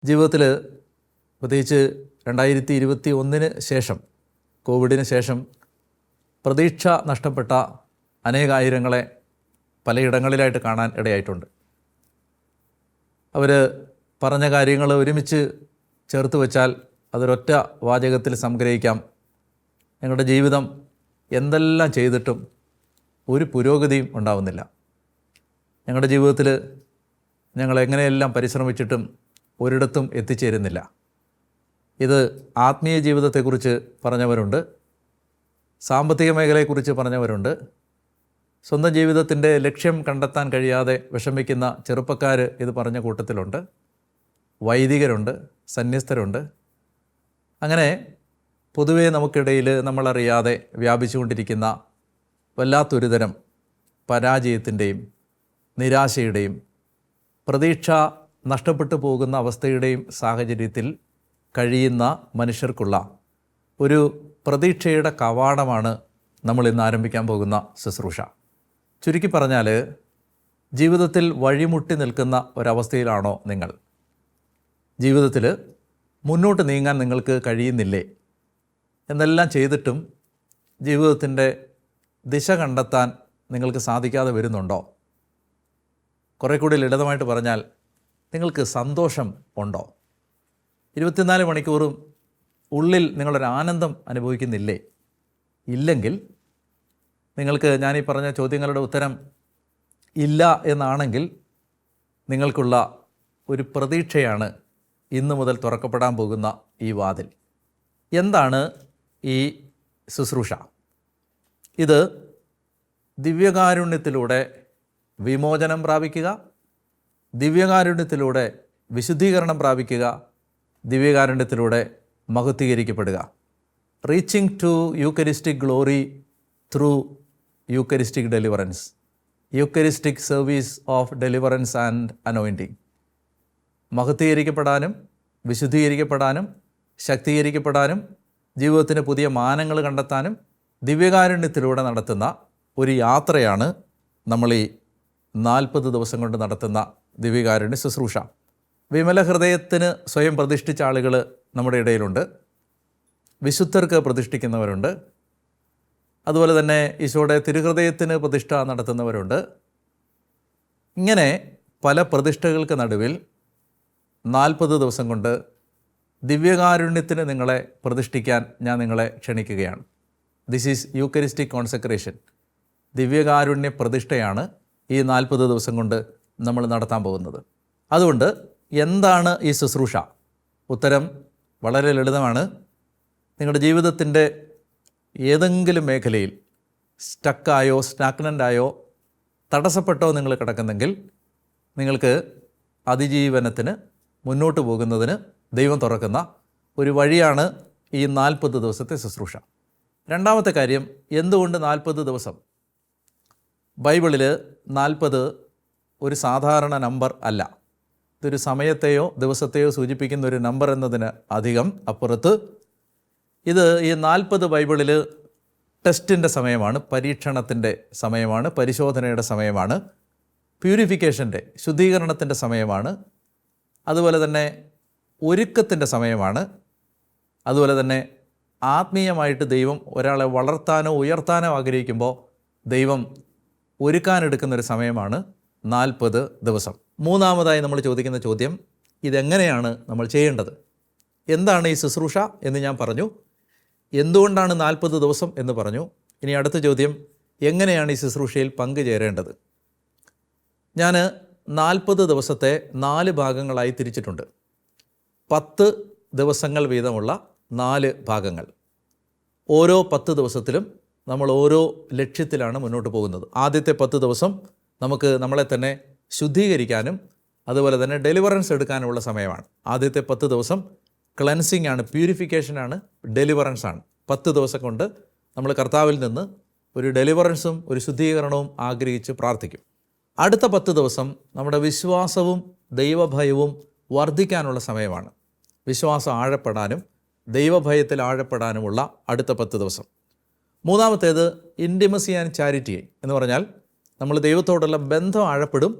ജീവിതത്തിൽ പ്രത്യേകിച്ച് 2021 ശേഷം, കോവിഡിന് ശേഷം പ്രതീക്ഷ നഷ്ടപ്പെട്ട അനേകായിരങ്ങളെ പലയിടങ്ങളിലായിട്ട് കാണാൻ ഇടയായിട്ടുണ്ട്. അവർ പറഞ്ഞ കാര്യങ്ങൾ ഒരുമിച്ച് ചേർത്ത് വെച്ചാൽ അതൊരൊറ്റ വാചകത്തിൽ സംഗ്രഹിക്കാം: ഞങ്ങളുടെ ജീവിതം എന്തെല്ലാം ചെയ്തിട്ടും ഒരു പുരോഗതിയും ഉണ്ടാവുന്നില്ല. ഞങ്ങളുടെ ജീവിതത്തിൽ ഞങ്ങൾ എങ്ങനെയെല്ലാം പരിശ്രമിച്ചിട്ടും ഒരിടത്തും എത്തിച്ചേരുന്നില്ല. ഇത് ആത്മീയ ജീവിതത്തെക്കുറിച്ച് പറഞ്ഞവരുണ്ട്, സാമ്പത്തിക മേഖലയെക്കുറിച്ച് പറഞ്ഞവരുണ്ട്, സ്വന്തം ജീവിതത്തിൻ്റെ ലക്ഷ്യം കണ്ടെത്താൻ കഴിയാതെ വിഷമിക്കുന്ന ചെറുപ്പക്കാർ ഇത് പറഞ്ഞ കൂട്ടത്തിലുണ്ട്, വൈദികരുണ്ട്, സന്യസ്തരുണ്ട്. അങ്ങനെ പൊതുവേ നമുക്കിടയിൽ നമ്മളറിയാതെ വ്യാപിച്ചുകൊണ്ടിരിക്കുന്ന വല്ലാത്തൊരു തരം പരാജയത്തിൻ്റെയും നിരാശയുടെയും പ്രതീക്ഷ നഷ്ടപ്പെട്ടു പോകുന്ന അവസ്ഥയുടെയും സാഹചര്യത്തിൽ കഴിയുന്ന മനുഷ്യർക്കുള്ള ഒരു പ്രതീക്ഷയുടെ കവാടമാണ് നമ്മൾ ഇന്ന് ആരംഭിക്കാൻ പോകുന്ന ശുശ്രൂഷ. ചുരുക്കി പറഞ്ഞാൽ, ജീവിതത്തിൽ വഴിമുട്ടി നിൽക്കുന്ന ഒരവസ്ഥയിലാണോ നിങ്ങൾ? ജീവിതത്തിൽ മുന്നോട്ട് നീങ്ങാൻ നിങ്ങൾക്ക് കഴിയുന്നില്ലേ? എന്നെല്ലാം ചെയ്തിട്ടും ജീവിതത്തിൻ്റെ ദിശ കണ്ടെത്താൻ നിങ്ങൾക്ക് സാധിക്കാതെ വരുന്നുണ്ടോ? കുറേ കൂടി ലളിതമായിട്ട് പറഞ്ഞാൽ, നിങ്ങൾക്ക് സന്തോഷം ഉണ്ടോ? 24 മണിക്കൂറും ഉള്ളിൽ നിങ്ങളൊരു ആനന്ദം അനുഭവിക്കുന്നില്ലേ? ഇല്ലെങ്കിൽ നിങ്ങൾക്ക് ഞാനീ പറഞ്ഞ ചോദ്യങ്ങളുടെ ഉത്തരം ഇല്ല എന്നാണെങ്കിൽ, നിങ്ങൾക്കുള്ള ഒരു പ്രതീക്ഷയാണ് ഇന്നു മുതൽ തുറക്കപ്പെടാൻ പോകുന്ന ഈ വാതിൽ. എന്താണ് ഈ ശുശ്രൂഷ? ഇത് ദിവ്യകാരുണ്യത്തിലൂടെ വിമോചനം പ്രാപിക്കുക, ദിവ്യകാരുണ്യത്തിലൂടെ വിശുദ്ധീകരണം പ്രാപിക്കുക, ദിവ്യകാരുണ്യത്തിലൂടെ മഹത്വീകരിക്കപ്പെടുക. Reaching to eucharistic glory through eucharistic deliverance, eucharistic service of deliverance and anointing. മഹത്വീകരിക്കപ്പെടാനും വിശുദ്ധീകരിക്കപ്പെടാനും ശക്തീകരിക്കപ്പെടാനും ജീവിതത്തിന് പുതിയ മാനങ്ങൾ കണ്ടെത്താനും ദിവ്യകാരുണ്യത്തിലൂടെ നടത്തുന്ന ഒരു യാത്രയാണ് നമ്മൾ ഈ 40 ദിവസം കൊണ്ട് നടത്തുന്ന ദിവ്യകാരുണ്യ ശുശ്രൂഷ. വിമല ഹൃദയത്തിന് സ്വയം പ്രതിഷ്ഠിച്ച ആളുകൾ നമ്മുടെ ഇടയിലുണ്ട്, വിശുദ്ധർക്ക് പ്രതിഷ്ഠിക്കുന്നവരുണ്ട്, അതുപോലെ തന്നെ ഈശോയുടെ തിരുഹൃദയത്തിന് പ്രതിഷ്ഠ നടത്തുന്നവരുണ്ട്. ഇങ്ങനെ പല പ്രതിഷ്ഠകൾക്ക് നടുവിൽ 40 ദിവസം കൊണ്ട് ദിവ്യകാരുണ്യത്തിന് നിങ്ങളെ പ്രതിഷ്ഠിക്കാൻ ഞാൻ നിങ്ങളെ ക്ഷണിക്കുകയാണ്. This is Eucharistic consecration. ദിവ്യകാരുണ്യ പ്രതിഷ്ഠയാണ് ഈ 40 ദിവസം കൊണ്ട് നമ്മൾ നടത്താൻ പോകുന്നത്. അതുകൊണ്ട് എന്താണ് ഈ ശുശ്രൂഷ? ഉത്തരം വളരെ ലളിതമാണ്. നിങ്ങളുടെ ജീവിതത്തിൻ്റെ ഏതെങ്കിലും മേഖലയിൽ സ്റ്റക്കായോ സ്റ്റാഗ്നൻ്റായോ തടസ്സപ്പെട്ടോ നിങ്ങൾ കിടക്കുന്നെങ്കിൽ, നിങ്ങൾക്ക് അതിജീവനത്തിന് മുന്നോട്ട് പോകുന്നതിന് ദൈവം തുറക്കുന്ന ഒരു വഴിയാണ് ഈ 40 ദിവസത്തെ ശുശ്രൂഷ. രണ്ടാമത്തെ കാര്യം, എന്തുകൊണ്ട് 40 ദിവസം? ബൈബിളിൽ 40 ഒരു സാധാരണ നമ്പർ അല്ല. ഇതൊരു സമയത്തെയോ ദിവസത്തെയോ സൂചിപ്പിക്കുന്ന ഒരു നമ്പർ എന്നതിന് അധികം അപ്പുറത്ത് ഇത് ഈ 40 ബൈബിളിൽ ടെസ്റ്റിൻ്റെ സമയമാണ്, പരീക്ഷണത്തിൻ്റെ സമയമാണ്, പരിശോധനയുടെ സമയമാണ്, പ്യൂരിഫിക്കേഷൻ്റെ ശുദ്ധീകരണത്തിൻ്റെ സമയമാണ്, അതുപോലെ തന്നെ ഒരുക്കത്തിൻ്റെ സമയമാണ്, അതുപോലെ തന്നെ ആത്മീയമായിട്ട് ദൈവം ഒരാളെ വളർത്താനോ ഉയർത്താനോ ആഗ്രഹിക്കുമ്പോൾ ദൈവം ഒരുക്കാനെടുക്കുന്നൊരു സമയമാണ് 40 ദിവസം. മൂന്നാമതായി നമ്മൾ ചോദിക്കുന്ന ചോദ്യം, ഇതെങ്ങനെയാണ് നമ്മൾ ചെയ്യേണ്ടത്? എന്താണ് ഈ ശുശ്രൂഷ എന്ന് ഞാൻ പറഞ്ഞു. എന്തുകൊണ്ടാണ് 40 ദിവസം എന്ന് പറഞ്ഞു. ഇനി അടുത്ത ചോദ്യം, എങ്ങനെയാണ് ഈ ശുശ്രൂഷയിൽ പങ്കുചേരേണ്ടത്? ഞാൻ 40 ദിവസത്തെ 4 ഭാഗങ്ങളായി തിരിച്ചിട്ടുണ്ട്. 10 ദിവസങ്ങൾ വീതമുള്ള 4 ഭാഗങ്ങൾ. ഓരോ 10 ദിവസത്തിലും നമ്മൾ ഓരോ ലക്ഷ്യത്തിലാണ് മുന്നോട്ട് പോകുന്നത്. ആദ്യത്തെ 10 ദിവസം നമുക്ക് നമ്മളെ തന്നെ ശുദ്ധീകരിക്കാനും അതുപോലെ തന്നെ ഡെലിവറൻസ് എടുക്കാനുമുള്ള സമയമാണ്. ആദ്യത്തെ 10 ദിവസം ക്ലെൻസിങ് ആണ്, പ്യൂരിഫിക്കേഷനാണ്, ഡെലിവറൻസ് ആണ്. 10 ദിവസം കൊണ്ട് നമ്മൾ കർത്താവിൽ നിന്ന് ഒരു ഡെലിവറൻസും ഒരു ശുദ്ധീകരണവും ആഗ്രഹിച്ച് പ്രാർത്ഥിക്കും. അടുത്ത 10 ദിവസം നമ്മുടെ വിശ്വാസവും ദൈവഭയവും വർദ്ധിക്കാനുള്ള സമയമാണ്. വിശ്വാസം ആഴപ്പെടാനും ദൈവഭയത്തിൽ ആഴപ്പെടാനുമുള്ള അടുത്ത 10 ദിവസം. മൂന്നാമത്തേത് ഇൻറ്റിമസി ആൻഡ് ചാരിറ്റി എന്ന് പറഞ്ഞാൽ നമ്മൾ ദൈവത്തോടുള്ള ബന്ധം ആഴപ്പെടും,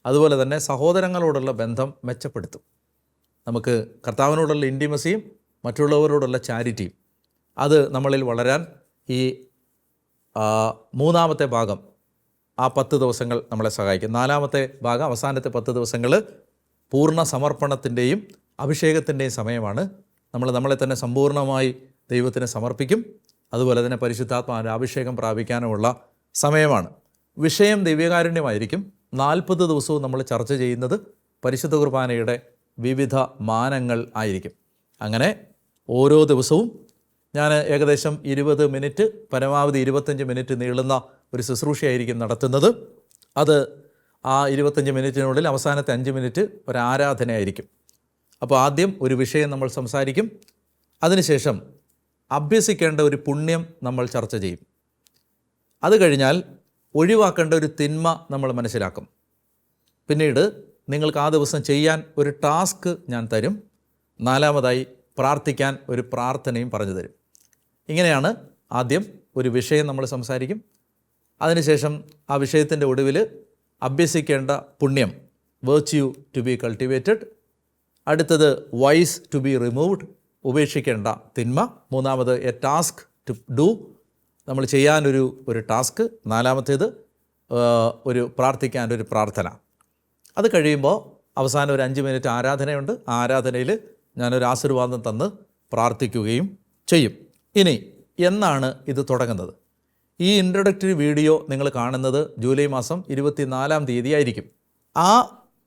അതുപോലെ തന്നെ സഹോദരങ്ങളോടുള്ള ബന്ധം മെച്ചപ്പെടുത്തും. നമുക്ക് കർത്താവിനോടുള്ള ഇൻറ്റിമസിയും മറ്റുള്ളവരോടുള്ള ചാരിറ്റിയും അത് നമ്മളിൽ വളരാൻ ഈ മൂന്നാമത്തെ ഭാഗം ആ 10 ദിവസങ്ങൾ നമ്മളെ സഹായിക്കും. നാലാമത്തെ ഭാഗം അവസാനത്തെ 10 ദിവസങ്ങൾ പൂർണ്ണ സമർപ്പണത്തിൻ്റെയും അഭിഷേകത്തിൻ്റെയും സമയമാണ്. നമ്മളെ തന്നെ സമ്പൂർണ്ണമായി ദൈവത്തിന് സമർപ്പിക്കും. അതുപോലെ തന്നെ പരിശുദ്ധാത്മാവിൻ്റെ അഭിഷേകം പ്രാപിക്കാനുമുള്ള സമയമാണ്. വിഷയം ദിവ്യകാരുണ്യമായിരിക്കും. 40 ദിവസവും നമ്മൾ ചർച്ച ചെയ്യുന്നത് പരിശുദ്ധ കുർബാനയുടെ വിവിധ മാനങ്ങൾ ആയിരിക്കും. അങ്ങനെ ഓരോ ദിവസവും ഞാൻ ഏകദേശം 20 മിനിറ്റ് പരമാവധി 25 മിനിറ്റ് നീളുന്ന ഒരു ശുശ്രൂഷയായിരിക്കും നടത്തുന്നത്. അത് ആ 25 മിനിറ്റിനുള്ളിൽ അവസാനത്തെ 5 മിനിറ്റ് ഒരു ആരാധനയായിരിക്കും. അപ്പോൾ ആദ്യം ഒരു വിഷയം നമ്മൾ സംസാരിക്കും. അതിനുശേഷം അഭ്യസിക്കേണ്ട ഒരു പുണ്യം നമ്മൾ ചർച്ച ചെയ്യും. അത് കഴിഞ്ഞാൽ ഒഴിവാക്കേണ്ട ഒരു തിന്മ നമ്മൾ മനസ്സിലാക്കും. പിന്നീട് നിങ്ങൾക്ക് ആ ദിവസം ചെയ്യാൻ ഒരു ടാസ്ക് ഞാൻ തരും. നാലാമതായി പ്രാർത്ഥിക്കാൻ ഒരു പ്രാർത്ഥനയും പറഞ്ഞു തരും. ഇങ്ങനെയാണ് ആദ്യം ഒരു വിഷയം നമ്മൾ സംസാരിക്കും. അതിനുശേഷം ആ വിഷയത്തിൻ്റെ ഒടുവിൽ അഭ്യസിക്കേണ്ട പുണ്യം, വെർച്യു ടു ബി കൾട്ടിവേറ്റഡ്. അടുത്തത് വൈസ് ടു ബി റിമൂവ്ഡ്, ഉപേക്ഷിക്കേണ്ട തിന്മ. മൂന്നാമത് എ ടാസ്ക് ടു ഡു, നമ്മൾ ചെയ്യാനൊരു ടാസ്ക്. നാലാമത്തേത് ഒരു പ്രാർത്ഥിക്കാൻ ഒരു പ്രാർത്ഥന. അത് കഴിയുമ്പോൾ അവസാനം ഒരു 5 മിനിറ്റ് ആരാധനയുണ്ട്. ആ ആരാധനയിൽ ഞാനൊരു ആശീർവാദം തന്ന് പ്രാർത്ഥിക്കുകയും ചെയ്യും. ഇനി എന്നാണ് ഇത് തുടങ്ങുന്നത്? ഈ ഇൻട്രൊഡക്ടറി വീഡിയോ നിങ്ങൾ കാണുന്നത് ജൂലൈ മാസം 24-ാം തീയതി ആയിരിക്കും. ആ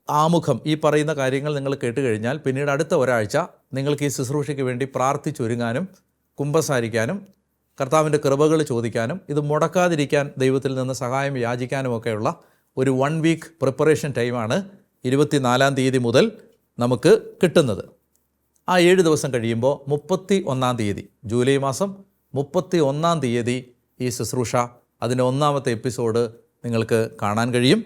ആമുഖം, ഈ പറയുന്ന കാര്യങ്ങൾ നിങ്ങൾ കേട്ട് കഴിഞ്ഞാൽ പിന്നീട് അടുത്ത ഒരാഴ്ച നിങ്ങൾക്ക് ഈ ശുശ്രൂഷയ്ക്ക് വേണ്ടി പ്രാർത്ഥിച്ചൊരുങ്ങാനും കുമ്പസാരിക്കാനും കർത്താവിൻ്റെ കൃപകൾ ചോദിക്കാനും ഇത് മുടക്കാതിരിക്കാൻ ദൈവത്തിൽ നിന്ന് സഹായം യാചിക്കാനുമൊക്കെയുള്ള ഒരു 1 വീക്ക് പ്രിപ്പറേഷൻ ടൈമാണ് 24-ാം തീയതി മുതൽ നമുക്ക് കിട്ടുന്നത്. ആ 7 ദിവസം കഴിയുമ്പോൾ 31-ാം തീയതി, ജൂലൈ മാസം 31-ാം തീയതി ഈ ശുശ്രൂഷ, അതിൻ്റെ 1-ാമത്തെ എപ്പിസോഡ് നിങ്ങൾക്ക് കാണാൻ കഴിയും.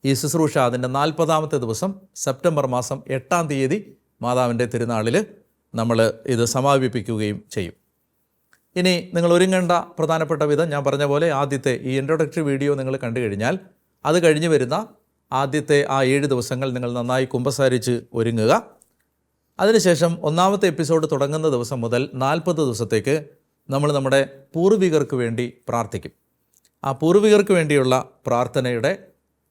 ഈ ശുശ്രൂഷ അതിൻ്റെ 40-ാമത്തെ ദിവസം സെപ്റ്റംബർ മാസം 8-ാം തീയതി മാതാവിൻ്റെ തിരുനാളിൽ നമ്മൾ ഇത് സമാപിപ്പിക്കുകയും ചെയ്യും. ഇനി നിങ്ങൾ ഒരുങ്ങേണ്ട പ്രധാനപ്പെട്ട വിധം ഞാൻ പറഞ്ഞ പോലെ ആദ്യത്തെ ഈ ഇൻട്രൊഡക്ടറി വീഡിയോ നിങ്ങൾ കണ്ടു കഴിഞ്ഞാൽ അത് കഴിഞ്ഞ് വരുന്ന ആദ്യത്തെ ആ 7 ദിവസങ്ങൾ നിങ്ങൾ നന്നായി കുമ്പസാരിച്ച് ഒരുങ്ങുക. അതിനുശേഷം 1-ാമത്തെ എപ്പിസോഡ് തുടങ്ങുന്ന ദിവസം മുതൽ 40 ദിവസത്തേക്ക് നമ്മൾ നമ്മുടെ പൂർവികർക്ക് വേണ്ടി പ്രാർത്ഥിക്കും. ആ പൂർവികർക്ക് വേണ്ടിയുള്ള പ്രാർത്ഥനയുടെ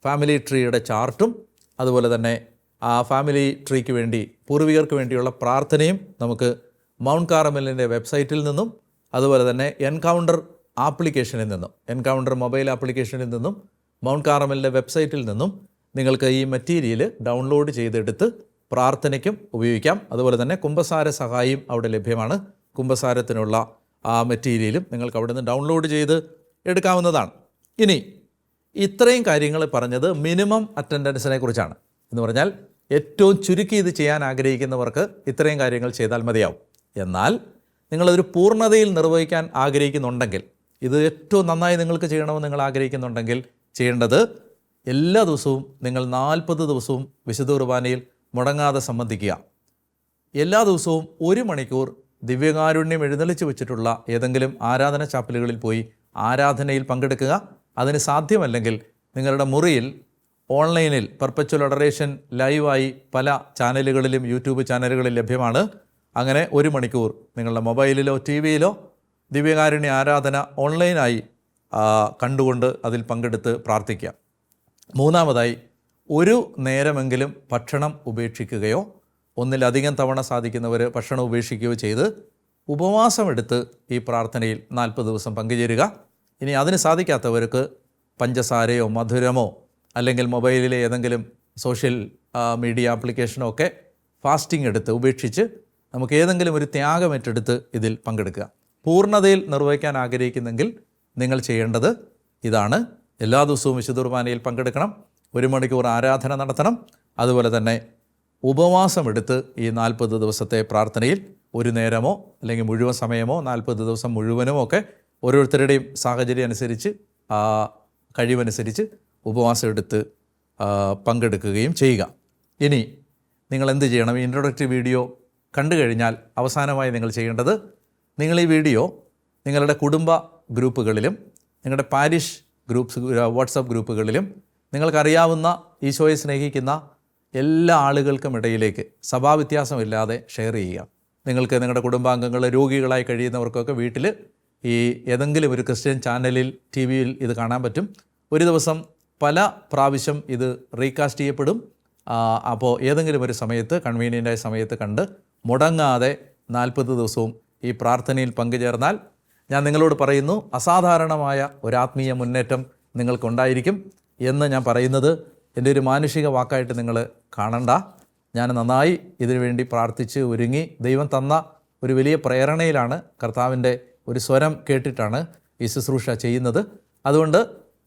ഫാമിലി ട്രീയുടെ ചാർട്ടും അതുപോലെ തന്നെ ആ ഫാമിലി ട്രീക്ക് വേണ്ടി പൂർവികർക്ക് വേണ്ടിയുള്ള പ്രാർത്ഥനയും നമുക്ക് മൗണ്ട് കാർമലിൻ്റെ വെബ്സൈറ്റിൽ നിന്നും അതുപോലെ തന്നെ എൻകൗണ്ടർ ആപ്ലിക്കേഷനിൽ നിന്നും, എൻകൗണ്ടർ മൊബൈൽ ആപ്ലിക്കേഷനിൽ നിന്നും മൗണ്ട് കാർമലിൻ്റെ വെബ്സൈറ്റിൽ നിന്നും നിങ്ങൾക്ക് ഈ മെറ്റീരിയൽ ഡൗൺലോഡ് ചെയ്തെടുത്ത് പ്രാർത്ഥനയ്ക്കും ഉപയോഗിക്കാം. അതുപോലെ തന്നെ കുമ്പസാര സഹായം അവിടെ ലഭ്യമാണ്. കുമ്പസാരത്തിനുള്ള ആ മെറ്റീരിയലും നിങ്ങൾക്ക് അവിടെ നിന്ന് ഡൗൺലോഡ് ചെയ്ത് എടുക്കാവുന്നതാണ്. ഇനി ഇത്രയും കാര്യങ്ങൾ പറഞ്ഞത് മിനിമം അറ്റൻഡൻസിനെ കുറിച്ചാണ്. എന്ന് പറഞ്ഞാൽ ഏറ്റവും ചുരുക്കി ഇത് ചെയ്യാൻ ആഗ്രഹിക്കുന്നവർക്ക് ഇത്രയും കാര്യങ്ങൾ ചെയ്താൽ മതിയാവും. എന്നാൽ നിങ്ങളതൊരു പൂർണ്ണതയിൽ നിർവഹിക്കാൻ ആഗ്രഹിക്കുന്നുണ്ടെങ്കിൽ, ഇത് ഏറ്റവും നന്നായി നിങ്ങൾക്ക് ചെയ്യണമെന്ന് നിങ്ങൾ ആഗ്രഹിക്കുന്നുണ്ടെങ്കിൽ ചെയ്യേണ്ടത് എല്ലാ ദിവസവും നിങ്ങൾ 40 ദിവസവും വിശുദ്ധ കുർബാനയിൽ മുടങ്ങാതെ സംബന്ധിക്കുക. എല്ലാ ദിവസവും 1 മണിക്കൂർ ദിവ്യകാരുണ്യം എഴുന്നള്ളിച്ച് വെച്ചിട്ടുള്ള ഏതെങ്കിലും ആരാധന ചാപ്പലുകളിൽ പോയി ആരാധനയിൽ പങ്കെടുക്കുക. അതിന് സാധ്യമല്ലെങ്കിൽ നിങ്ങളുടെ മുറിയിൽ ഓൺലൈനിൽ പെർപ്പച്വൽ അഡറേഷൻ ലൈവായി പല ചാനലുകളിലും യൂട്യൂബ് ചാനലുകളിൽ ലഭ്യമാണ്. അങ്ങനെ 1 മണിക്കൂർ നിങ്ങളുടെ മൊബൈലിലോ ടി വിയിലോ ദിവ്യകാരുണ്യ ആരാധന ഓൺലൈനായി കണ്ടുകൊണ്ട് അതിൽ പങ്കെടുത്ത് പ്രാർത്ഥിക്കുക. മൂന്നാമതായി, ഒരു നേരമെങ്കിലും ഭക്ഷണം ഉപേക്ഷിക്കുകയോ ഒന്നിലധികം തവണ സാധിക്കുന്നവർ ഭക്ഷണം ഉപേക്ഷിക്കുകയോ ചെയ്ത് ഉപവാസമെടുത്ത് ഈ പ്രാർത്ഥനയിൽ 40 ദിവസം പങ്കുചേരുക. ഇനി അതിന് സാധിക്കാത്തവർക്ക് പഞ്ചസാരയോ മധുരമോ അല്ലെങ്കിൽ മൊബൈലിലെ ഏതെങ്കിലും സോഷ്യൽ മീഡിയ ആപ്ലിക്കേഷനോ ഒക്കെ ഫാസ്റ്റിംഗ് എടുത്ത് ഉപേക്ഷിച്ച് നമുക്ക് ഏതെങ്കിലും ഒരു ത്യാഗമേറ്റെടുത്ത് ഇതിൽ പങ്കെടുക്കുക. പൂർണ്ണതയിൽ നിർവഹിക്കാൻ ആഗ്രഹിക്കുന്നെങ്കിൽ നിങ്ങൾ ചെയ്യേണ്ടത് ഇതാണ്. എല്ലാ ദിവസവും വിശുദ്ധ കുർബാനയിൽ പങ്കെടുക്കണം, 1 മണിക്കൂർ ആരാധന നടത്തണം. അതുപോലെ തന്നെ ഉപവാസമെടുത്ത് ഈ 40 ദിവസത്തെ പ്രാർത്ഥനയിൽ ഒരു നേരമോ അല്ലെങ്കിൽ മുഴുവൻ സമയമോ 40 ദിവസം മുഴുവനും ഒക്കെ ഓരോരുത്തരുടെയും സാഹചര്യം അനുസരിച്ച് കഴിവനുസരിച്ച് ഉപവാസം എടുത്ത് പങ്കെടുക്കുകയും ചെയ്യുക. ഇനി നിങ്ങൾ എന്ത് ചെയ്യണം? ഈ ഇൻട്രൊഡക്ടറി വീഡിയോ കണ്ടു കഴിഞ്ഞാൽ അവസാനമായി നിങ്ങൾ ചെയ്യേണ്ടത്, നിങ്ങൾ ഈ വീഡിയോ നിങ്ങളുടെ കുടുംബ ഗ്രൂപ്പുകളിലും നിങ്ങളുടെ പാരിഷ് ഗ്രൂപ്പ്സ് വാട്സപ്പ് ഗ്രൂപ്പുകളിലും നിങ്ങൾക്കറിയാവുന്ന ഈശോയെ സ്നേഹിക്കുന്ന എല്ലാ ആളുകൾക്കും ഇടയിലേക്ക് സഭാവ്യത്യാസമില്ലാതെ ഷെയർ ചെയ്യുക. നിങ്ങൾക്ക് നിങ്ങളുടെ കുടുംബാംഗങ്ങൾ രോഗികളായി കഴിയുന്നവർക്കൊക്കെ വീട്ടിൽ ഈ ഏതെങ്കിലും ഒരു ക്രിസ്ത്യൻ ചാനലിൽ ടി വിയിൽ ഇത് കാണാൻ പറ്റും. ഒരു ദിവസം പല പ്രാവശ്യം ഇത് റീകാസ്റ്റ് ചെയ്യപ്പെടും. അപ്പോൾ ഏതെങ്കിലും ഒരു സമയത്ത് കൺവീനിയൻ്റായ സമയത്ത് കണ്ട് മുടങ്ങാതെ 40 ദിവസവും ഈ പ്രാർത്ഥനയിൽ പങ്കുചേർന്നാൽ ഞാൻ നിങ്ങളോട് പറയുന്നു, അസാധാരണമായ ഒരു ആത്മീയ മുന്നേറ്റം നിങ്ങൾക്കുണ്ടായിരിക്കും എന്ന് ഞാൻ പറയുന്നത് എൻ്റെ ഒരു മാനുഷിക വാക്കായിട്ട് നിങ്ങൾ കാണണ്ട. ഞാൻ നന്നായി ഇതിനു വേണ്ടി പ്രാർത്ഥിച്ച് ഒരുങ്ങി ദൈവം തന്ന ഒരു വലിയ പ്രേരണയിലാണ്, കർത്താവിൻ്റെ ഒരു സ്വരം കേട്ടിട്ടാണ് ഈ ശുശ്രൂഷ ചെയ്യുന്നത്. അതുകൊണ്ട്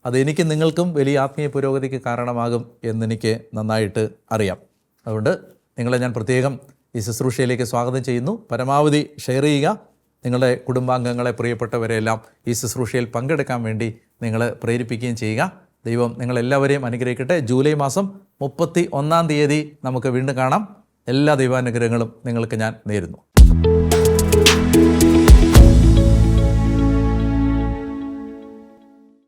അതെനിക്ക് നിങ്ങൾക്കും വലിയ ആത്മീയ പുരോഗതിക്ക് കാരണമാകും എന്നെനിക്ക് നന്നായിട്ട് അറിയാം. അതുകൊണ്ട് നിങ്ങളെ ഞാൻ പ്രത്യേകം ഈ ശുശ്രൂഷയിലേക്ക് സ്വാഗതം ചെയ്യുന്നു. പരമാവധി ഷെയർ ചെയ്യുക. നിങ്ങളുടെ കുടുംബാംഗങ്ങളെ, പ്രിയപ്പെട്ടവരെല്ലാം ഈ ശുശ്രൂഷയിൽ പങ്കെടുക്കാൻ വേണ്ടി നിങ്ങൾ പ്രേരിപ്പിക്കുകയും ചെയ്യുക. ദൈവം നിങ്ങളെല്ലാവരെയും അനുഗ്രഹിക്കട്ടെ. ജൂലൈ മാസം 31-ാം തീയതി നമുക്ക് വീണ്ടും കാണാം. എല്ലാ ദൈവാനുഗ്രഹങ്ങളും നിങ്ങൾക്ക് ഞാൻ നേരുന്നു.